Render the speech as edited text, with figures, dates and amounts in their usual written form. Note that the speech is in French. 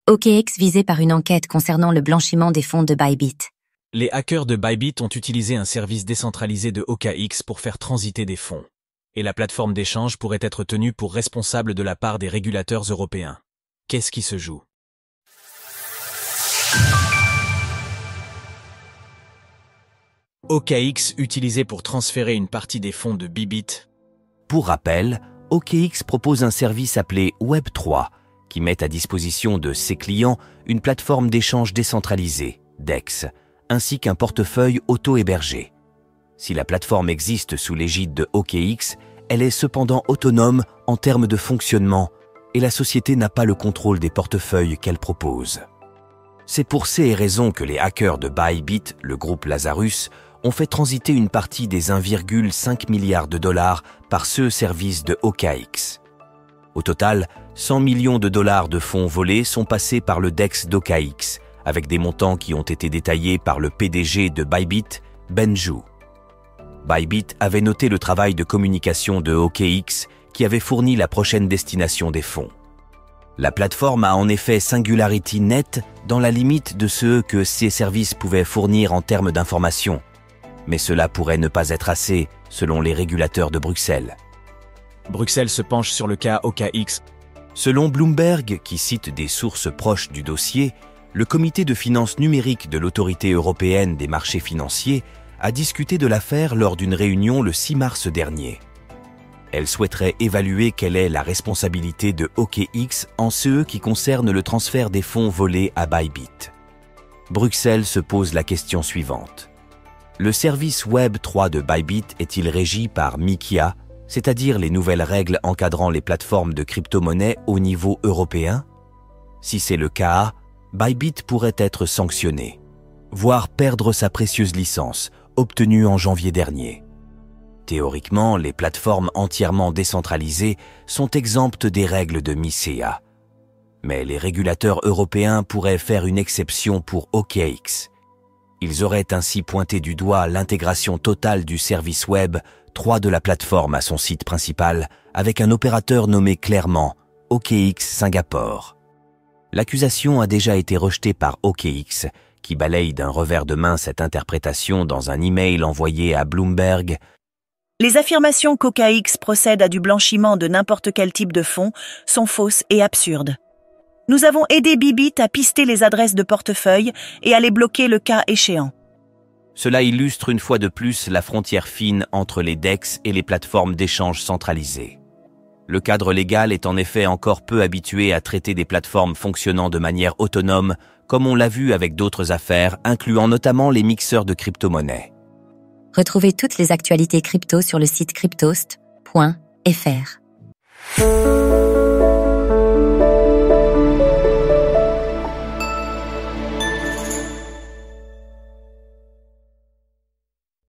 OKX visé par une enquête concernant le blanchiment des fonds de Bybit. Les hackers de Bybit ont utilisé un service décentralisé de OKX pour faire transiter des fonds. Et la plateforme d'échange pourrait être tenue pour responsable de la part des régulateurs européens. Qu'est-ce qui se joue? OKX utilisé pour transférer une partie des fonds de Bybit. Pour rappel, OKX propose un service appelé Web3 qui met à disposition de ses clients une plateforme d'échange décentralisée, DEX, ainsi qu'un portefeuille auto-hébergé. Si la plateforme existe sous l'égide de OKX, elle est cependant autonome en termes de fonctionnement et la société n'a pas le contrôle des portefeuilles qu'elle propose. C'est pour ces raisons que les hackers de Bybit, le groupe Lazarus, ont fait transiter une partie des 1,5 milliard de dollars par ce service de OKX. Au total, 100 millions de dollars de fonds volés sont passés par le DEX d'OKX, avec des montants qui ont été détaillés par le PDG de Bybit, Ben Zhu. Bybit avait noté le travail de communication de OKX qui avait fourni la prochaine destination des fonds. La plateforme a en effet singularity nette dans la limite de ce que ces services pouvaient fournir en termes d'informations, mais cela pourrait ne pas être assez, selon les régulateurs de Bruxelles. Bruxelles se penche sur le cas OKX. Selon Bloomberg, qui cite des sources proches du dossier, le comité de finances numériques de l'Autorité européenne des marchés financiers a discuté de l'affaire lors d'une réunion le 6 mars dernier. Elle souhaiterait évaluer quelle est la responsabilité de OKX en ce qui concerne le transfert des fonds volés à Bybit. Bruxelles se pose la question suivante. Le service Web3 de Bybit est-il régi par MiCA, c'est-à-dire les nouvelles règles encadrant les plateformes de crypto-monnaies au niveau européen? Si c'est le cas, Bybit pourrait être sanctionné, voire perdre sa précieuse licence, obtenue en janvier dernier. Théoriquement, les plateformes entièrement décentralisées sont exemptes des règles de MiCA. Mais les régulateurs européens pourraient faire une exception pour OKX. Ils auraient ainsi pointé du doigt l'intégration totale du service web 3 de la plateforme à son site principal avec un opérateur nommé clairement OKX Singapour. L'accusation a déjà été rejetée par OKX, qui balaye d'un revers de main cette interprétation dans un email envoyé à Bloomberg. Les affirmations qu'OKX procède à du blanchiment de n'importe quel type de fonds sont fausses et absurdes. Nous avons aidé Bybit à pister les adresses de portefeuille et à les bloquer le cas échéant. Cela illustre une fois de plus la frontière fine entre les DEX et les plateformes d'échange centralisées. Le cadre légal est en effet encore peu habitué à traiter des plateformes fonctionnant de manière autonome, comme on l'a vu avec d'autres affaires, incluant notamment les mixeurs de crypto-monnaies. Retrouvez toutes les actualités crypto sur le site cryptost.fr.